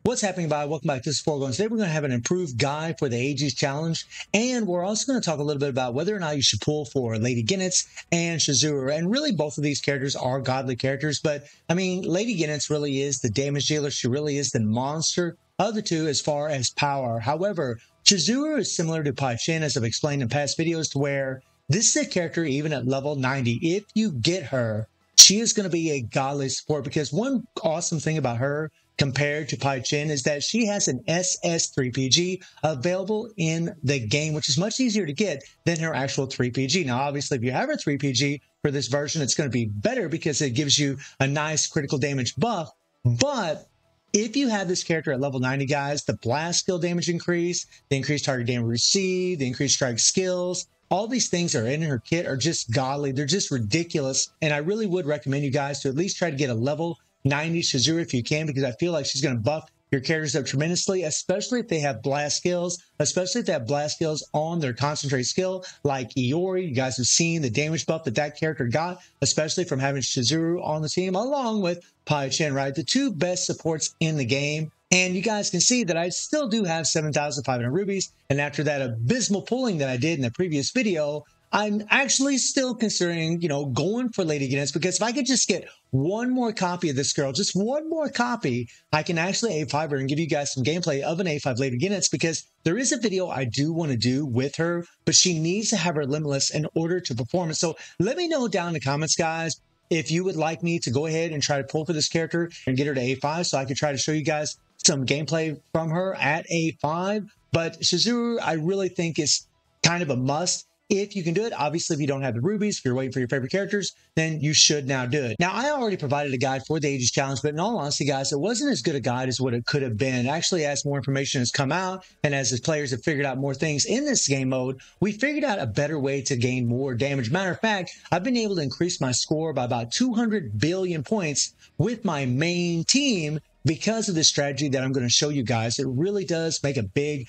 What's happening, everybody? Welcome back to this Foregoing. Today we're going to have an improved guide for the aegis challenge, and we're also going to talk a little bit about whether or not you should pull for Lady Goenitz and Chizuru. And really, both of these characters are godly characters, but I mean, Lady Goenitz really is the damage dealer. She really is the monster of the two as far as power. However, Chizuru is similar to Pai Chen, as I've explained in past videos, to where this is a character even at level 90. If you get her, she is going to be a godly support, because one awesome thing about her compared to Pai Chen is that she has an SS3PG available in the game, which is much easier to get than her actual 3PG. Now, obviously, if you have a 3PG for this version, it's going to be better because it gives you a nice critical damage buff. But if you have this character at level 90, guys, the blast skill damage increase, the increased target damage received, the increased strike skills, all these things that are in her kit are just godly. They're just ridiculous. And I really would recommend you guys to at least try to get a level 90 Chizuru if you can, because I feel like she's going to buff your characters up tremendously, especially if they have blast skills, especially if they have blast skills on their concentrate skill, like Iori. You guys have seen the damage buff that that character got, especially from having Chizuru on the team, along with Pai Chen, right? The two best supports in the game. And you guys can see that I still do have 7,500 rubies. And after that abysmal pulling that I did in the previous video, I'm actually still considering, going for Lady Goenitz, because if I could just get one more copy of this girl, just one more copy, I can actually A5 her and give you guys some gameplay of an A5 Lady Goenitz, because there is a video I do want to do with her, but she needs to have her limitless in order to perform it. So let me know down in the comments, guys, if you would like me to go ahead and try to pull for this character and get her to A5 so I could try to show you guys some gameplay from her at A5. But Chizuru, I really think is kind of a must. If you can do it, obviously, if you don't have the rubies, if you're waiting for your favorite characters, then you should now do it. Now, I already provided a guide for the Aegis Challenge, but in all honesty, guys, it wasn't as good a guide as what it could have been. Actually, as more information has come out, and as the players have figured out more things in this game mode, we figured out a better way to gain more damage. Matter of fact, I've been able to increase my score by about 200 billion points with my main team because of this strategy that I'm going to show you guys. It really does make a big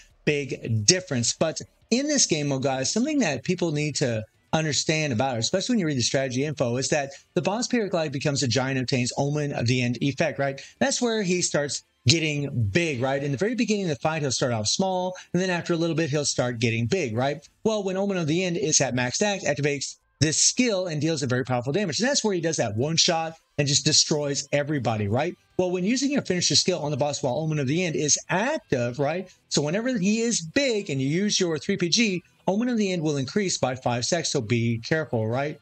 difference. But in this game mode, guys, something that people need to understand about it, especially when you read the strategy info, is that the boss paraglide becomes a giant, obtains Omen of the End effect, right? That's where he starts getting big, right? In the very beginning of the fight, he'll start off small, and then after a little bit, he'll start getting big, right? Well, when Omen of the End is at max stack, activates this skill and deals a very powerful damage. And that's where he does that one shot and just destroys everybody, right? Well, when using your finisher skill on the boss while Omen of the End is active, right? So whenever he is big and you use your 3PG, Omen of the End will increase by 5 seconds, so be careful, right?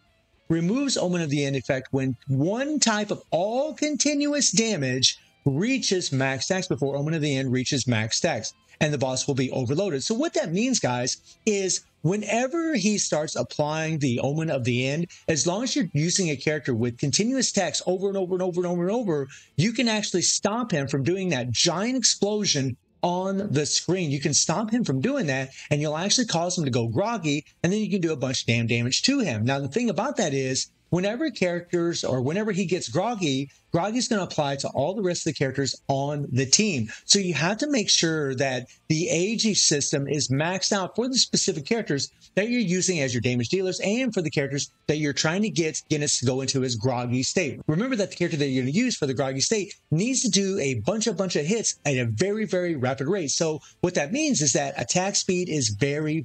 Removes Omen of the End effect when one type of all continuous damage reaches max stacks before Omen of the End reaches max stacks, and the boss will be overloaded. So what that means, guys, is whenever he starts applying the Omen of the End, as long as you're using a character with continuous attacks over and over and over and over and over, you can actually stop him from doing that giant explosion on the screen. You can stop him from doing that, and you'll actually cause him to go groggy, and then you can do a bunch of damn damage to him. Now, the thing about that is, whenever characters, or whenever he gets groggy, groggy is going to apply to all the rest of the characters on the team. So you have to make sure that the aegis system is maxed out for the specific characters that you're using as your damage dealers, and for the characters that you're trying to get Goenitz to go into his groggy state. Remember that the character that you're going to use for the groggy state needs to do a bunch of hits at a very rapid rate. So what that means is that attack speed is very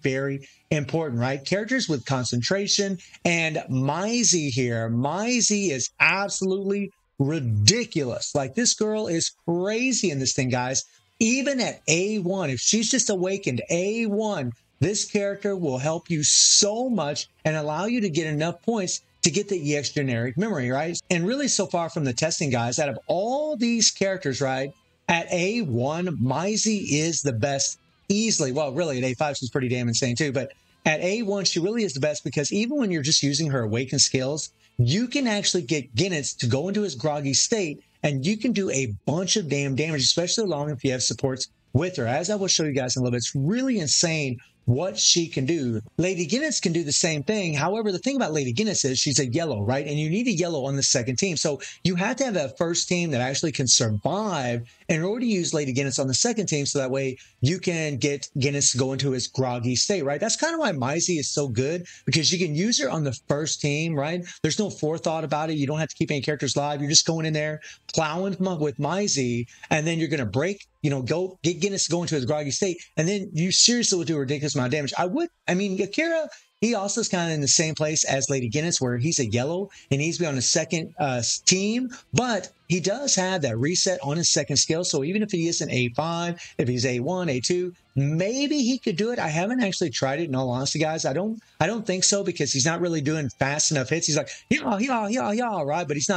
important, right? Characters with concentration, and Maisie here. Maisie is absolutely ridiculous. Like, this girl is crazy in this thing, guys. Even at A1, if she's just awakened A1, this character will help you so much and allow you to get enough points to get the EX generic memory, right? And really, so far from the testing, guys, out of all these characters, right, at A1, Maisie is the best easily. Well, really, at A5, she's pretty damn insane too, but at A1, she really is the best, because even when you're just using her awakened skills, you can actually get Goenitz to go into his groggy state, and you can do a bunch of damn damage, especially along if you have supports with her. As I will show you guys in a little bit, it's really insane what she can do. Lady Goenitz can do the same thing. However, the thing about Lady Goenitz is she's a yellow, right? And you need a yellow on the second team. So you have to have that first team that actually can survive in order to use Lady Goenitz on the second team, so that way you can get Goenitz to go into his groggy state, right? That's kind of why Maisie is so good, because you can use her on the first team, right? There's no forethought about it. You don't have to keep any characters live. You're just going in there, plowing with Maisie, and then you're going to break, go get Goenitz to go into his groggy state, and then you seriously would do a ridiculous amount of damage. Akira, he also is kind of in the same place as Lady Goenitz, where he's a yellow and he's be on the second team, but he does have that reset on his second skill. So even if he is an A5, if he's A1, A2, maybe he could do it. I haven't actually tried it, in all honesty, guys. I don't think so, because he's not really doing fast enough hits. He's like, yeah, right? But he's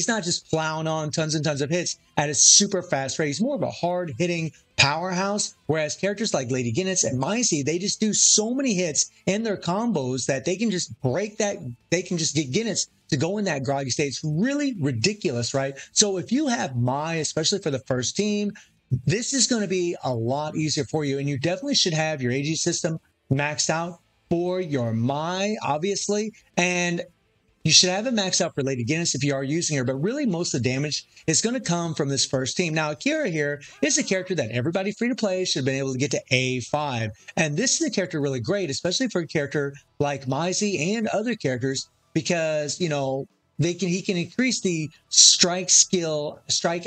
not just plowing on tons and tons of hits at a super fast rate. He's more of a hard-hitting powerhouse, whereas characters like Lady Goenitz and Maisie, they just do so many hits in their combos that they can just break that. They can just get Goenitz to go in that groggy state. It's really ridiculous, right? So if you have Mai, especially for the first team, this is going to be a lot easier for you, and you definitely should have your AG system maxed out for your Mai, obviously, and you should have it maxed out for Lady Goenitz if you are using her, but really most of the damage is going to come from this first team. Now, Akira here is a character that everybody free-to-play should have been able to get to A5, and this is a character really great, especially for a character like Maisie and other characters, because, he can increase the strike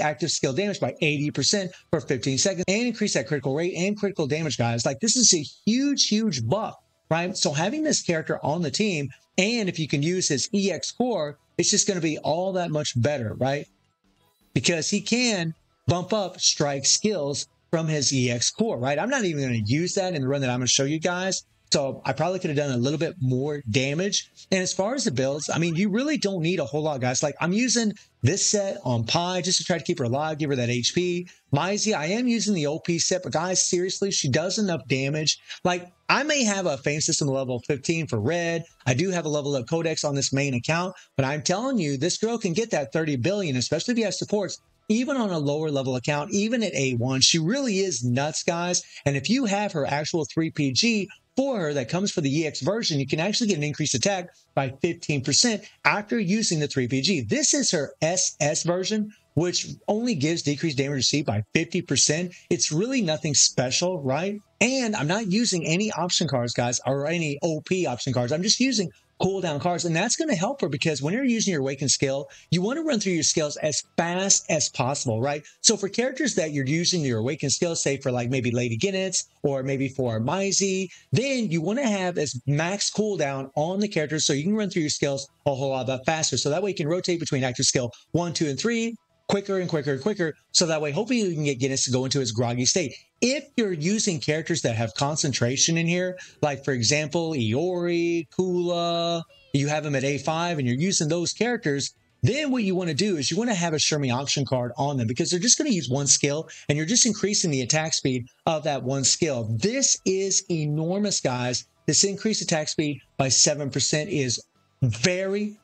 active skill damage by 80% for 15 seconds and increase that critical rate and critical damage, guys. Like, this is a huge buff, right? So having this character on the team, and if you can use his EX core, it's just going to be all that much better, right? Because he can bump up strike skills from his EX core, right? I'm not even going to use that in the run that I'm going to show you guys. So I probably could have done a little bit more damage. And as far as the builds, you really don't need a whole lot, guys. Like, I'm using this set on Pi just to try to keep her alive, give her that HP. Maisie, I am using the OP set, but guys, seriously, she does enough damage. Like, I may have a Fame System level 15 for red. I do have a level up Codex on this main account, but I'm telling you, this girl can get that 30 billion, especially if you have supports. Even on a lower level account, even at A1, she really is nuts, guys. And if you have her actual 3PG for her that comes for the EX version, you can actually get an increased attack by 15% after using the 3PG. This is her SS version, which only gives decreased damage received by 50%. It's really nothing special, right? And I'm not using any option cards, guys, or any OP option cards. I'm just using cooldown cards, and that's going to help her, because when you're using your Awakened skill, you want to run through your skills as fast as possible, right? So for characters that you're using your Awakened skill, say for like maybe Lady Goenitz or maybe for Maisie, then you want to have as max cooldown on the characters so you can run through your skills a whole lot faster. So that way you can rotate between active skill 1, 2, and 3 quicker and quicker and quicker. So that way, hopefully you can get Goenitz to go into his groggy state. If you're using characters that have concentration in here, like for example, Iori, Kula, you have them at A5 and you're using those characters, then what you want to do is you want to have a Shermie auction card on them, because they're just going to use one skill and you're just increasing the attack speed of that one skill. This is enormous, guys. This increased attack speed by 7% is very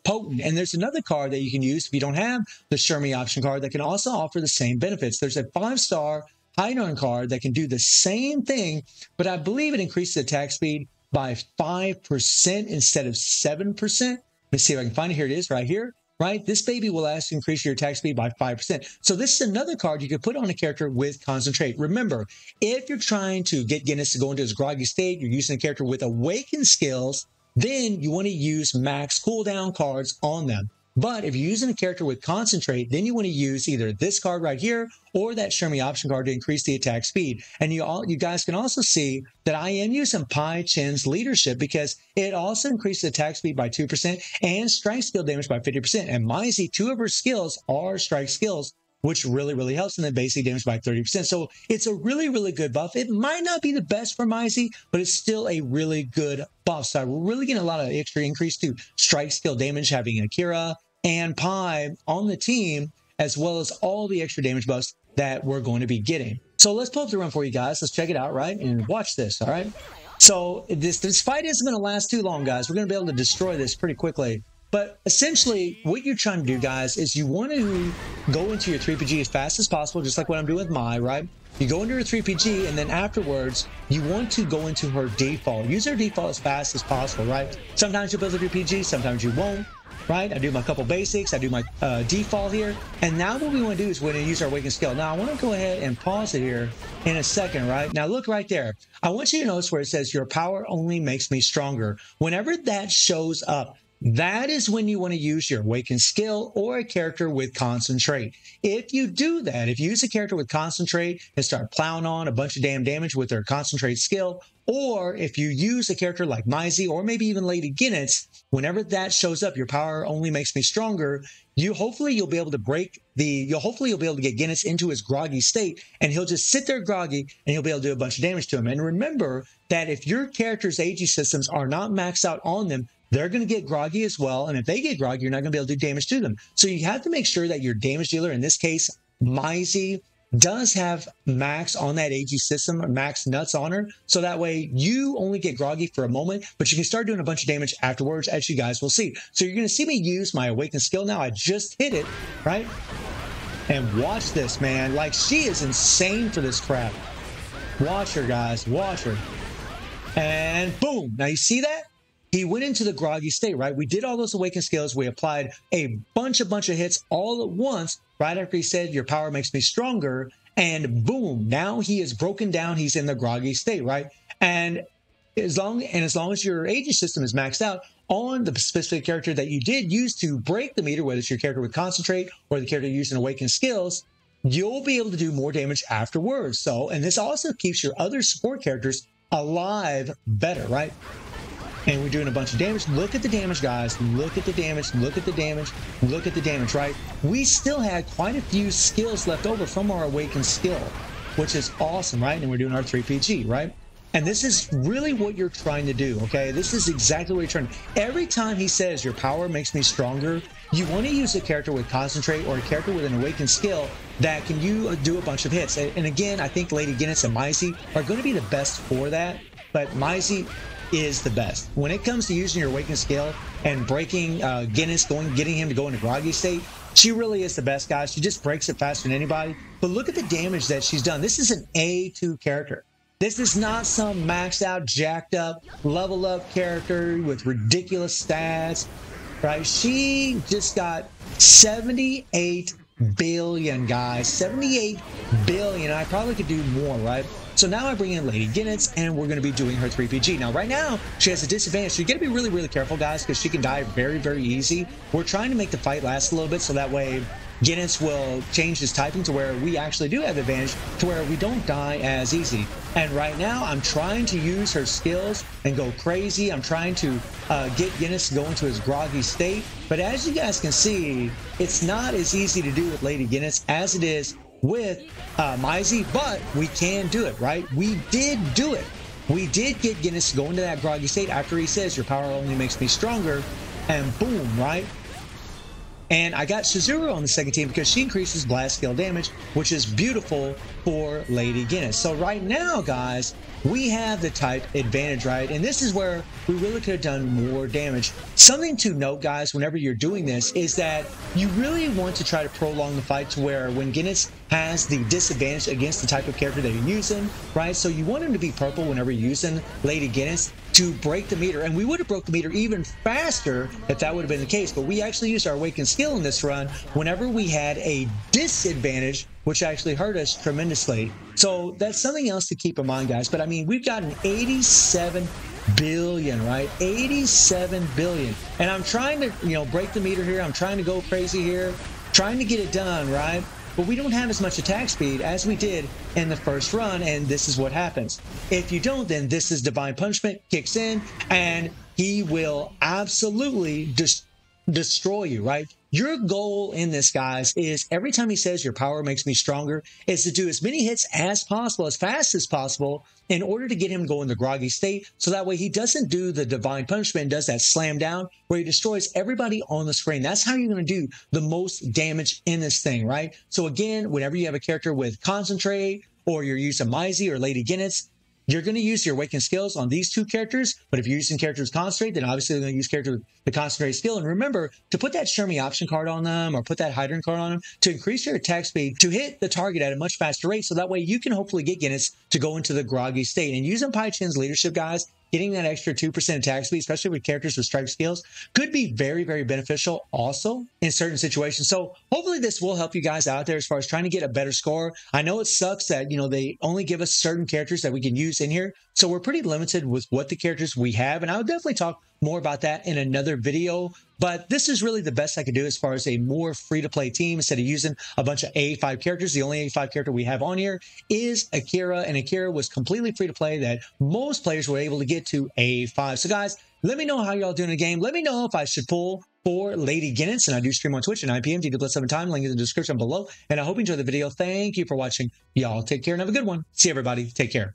potent. And there's another card that you can use if you don't have the Shermie option card that can also offer the same benefits. There's a 5-star Hydron card that can do the same thing, but I believe it increases attack speed by 5% instead of 7%. Let's see if I can find it. Here it is right here, right? This baby will actually increase your attack speed by 5%. So this is another card you could put on a character with Concentrate. Remember, if you're trying to get Goenitz to go into his groggy state, you're using a character with Awakened skills, then you want to use max cooldown cards on them. But if you're using a character with Concentrate, then you want to use either this card right here or that Shermie option card to increase the attack speed. And you guys can also see that I am using Pai Chen's Leadership, because it also increases attack speed by 2% and strike skill damage by 50%. And Maisie, 2 of her skills are strike skills, which really helps, and then basic damage by 30%. So it's a really good buff. It might not be the best for Maisie, but it's still a really good buff. So we're really getting a lot of extra increase to strike skill damage, having Akira and Pai on the team, as well as all the extra damage buffs that we're going to be getting. So let's pull up the run for you guys. Let's check it out, right? And watch this, all right? So this fight isn't going to last too long, guys. We're going to be able to destroy this pretty quickly. But essentially, what you're trying to do, guys, is you want to go into your 3PG as fast as possible, just like what I'm doing with Mai, right? You go into her 3PG, and then afterwards, you want to go into her default. Use her default as fast as possible, right? Sometimes you'll build up your PG, sometimes you won't. right? I do my couple basics, I do my default here, and now what we want to do is we're going to use our awakened skill. Now I want to go ahead and pause it here in a second, right? Now look right there. I want you to notice where it says your power only makes me stronger. Whenever that shows up, that is when you want to use your awakened skill or a character with concentrate. If you do that, if you use a character with concentrate and start plowing on a bunch of damn damage with their concentrate skill, or if you use a character like Maisie or maybe even Lady Goenitz, whenever that shows up, your power only makes me stronger, hopefully you'll be able to get Goenitz into his groggy state, and he'll just sit there groggy and you'll be able to do a bunch of damage to him. And remember that if your character's aegis systems are not maxed out on them, they're going to get groggy as well. And if they get groggy, you're not going to be able to do damage to them. So you have to make sure that your damage dealer, in this case, Maisie, does have max on that aegis system, max nuts on her. So that way you only get groggy for a moment, but you can start doing a bunch of damage afterwards, as you guys will see. So you're going to see me use my awakened skill now. I just hit it, right? And watch this, man. Like, she is insane for this crap. Watch her, guys. Watch her. And boom. Now you see that? He went into the groggy state, right? We did all those awakened skills. We applied a bunch of hits all at once, right after he said, your power makes me stronger. And boom, now he is broken down. He's in the groggy state, right? And as long as your aegis system is maxed out on the specific character that you did use to break the meter, whether it's your character with concentrate or the character using awakened skills, you'll be able to do more damage afterwards. So, and this also keeps your other support characters alive better, right? And we're doing a bunch of damage. Look at the damage, guys. Look at the damage. Look at the damage. Look at the damage, right? We still had quite a few skills left over from our awakened skill, which is awesome, right? And we're doing our 3PG, right? And this is really what you're trying to do, okay? This is exactly what you're trying to do. Every time he says, your power makes me stronger, you want to use a character with concentrate or a character with an awakened skill that can do a bunch of hits. And again, I think Lady Goenitz and Maisie are going to be the best for that, but Maisie is the best. When it comes to using your awakened skill and breaking Goenitz, getting him to go into groggy state, she really is the best, guys. She just breaks it faster than anybody. But look at the damage that she's done. This is an A2 character. This is not some maxed out, jacked up, level up character with ridiculous stats, right? She just got 78 billion, guys. 78 billion. I probably could do more, right? So now I bring in Lady Goenitz, and we're going to be doing her 3PG. Now, right now, she has a disadvantage. So you got to be really, really careful, guys, because she can die very, very easy. We're trying to make the fight last a little bit, so that way Goenitz will change his typing to where we actually do have the advantage, to where we don't die as easy. And right now, I'm trying to use her skills and go crazy. I'm trying to get Goenitz to go into his groggy state. But as you guys can see, it's not as easy to do with Lady Goenitz as it is with Maisie, but we can do it, right? We did do it. We did get Goenitz to go into that groggy state after he says, your power only makes me stronger, and boom, right? And I got Chizuru on the second team because she increases blast scale damage, which is beautiful for Lady Goenitz. So right now, guys, we have the type advantage, right? And this is where we really could have done more damage. Something to note, guys, whenever you're doing this is that you really want to try to prolong the fight to where when Goenitz has the disadvantage against the type of character that you're using, right? So you want him to be purple whenever you're using Lady Goenitz to break the meter. And we would have broke the meter even faster if that would have been the case. But we actually used our awakened skill in this run whenever we had a disadvantage, which actually hurt us tremendously. So that's something else to keep in mind, guys. But I mean, we've got an 87 billion, right? 87 billion. And I'm trying to, break the meter here. I'm trying to go crazy here, trying to get it done, right? But we don't have as much attack speed as we did in the first run, and this is what happens. If you don't, then this is Divine Punishment, kicks in, and he will absolutely destroy you, right? Your goal in this, guys, is every time he says your power makes me stronger, is to do as many hits as possible, as fast as possible, in order to get him to go in the groggy state, so that way he doesn't do the Divine Punishment and does that slam down where he destroys everybody on the screen. That's how you're going to do the most damage in this thing, right? So again, whenever you have a character with Concentrate, or you're using Maisie or Lady Goenitz, you're going to use your awakened skills on these two characters, but if you're using characters concentrate, then obviously you're going to use character with the concentrate skill. And remember to put that Show Me option card on them or put that hydrant card on them to increase your attack speed to hit the target at a much faster rate. So that way you can hopefully get Goenitz to go into the groggy state. And using Pai Chen's leadership, guys, getting that extra 2% attack speed, especially with characters with strike skills, could be very, very beneficial also in certain situations. So hopefully this will help you guys out there as far as trying to get a better score. I know it sucks that, they only give us certain characters that we can use in here. So we're pretty limited with what the characters we have. And I would definitely talk more about that in another video. But this is really the best I could do as far as a more free-to-play team instead of using a bunch of A5 characters. The only A5 character we have on here is Akira, and Akira was completely free-to-play that most players were able to get to A5. So guys, let me know how y'all doing in the game. Let me know if I should pull for Lady Goenitz, and I do stream on Twitch at 9 p.m. DD+7 time. Link is in the description below. And I hope you enjoyed the video. Thank you for watching. Y'all take care and have a good one. See everybody. Take care.